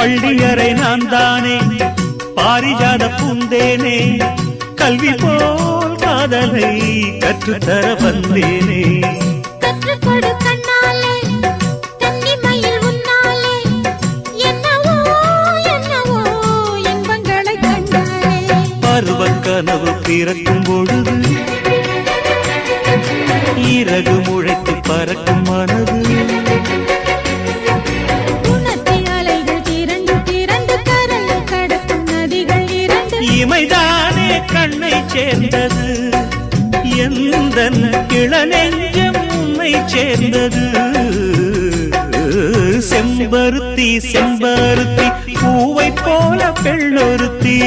பள்ளியறை நான் தானே பாரிஜாத பூந்தேனே கல்வி போல் காதலை கற்றுத்தர வந்தேனே கற்றுக்கொடு கண்ணாலே கன்னிமயில் உன்னாலே என்னவோ என்னவோ இன்பங்களை கண்டாலே பருவ கனவு பிறக்கும் பொழுது இறகு முளைத்து பறக்கும் மனது இமைதானே கண்ணை சேர்ந்தது எந்தன் இளநெஞ்சம் உன்னை சேர்ந்தது செம்பருத்தி செம்பருத்தி பூவை போல பெண்ணொருத்தி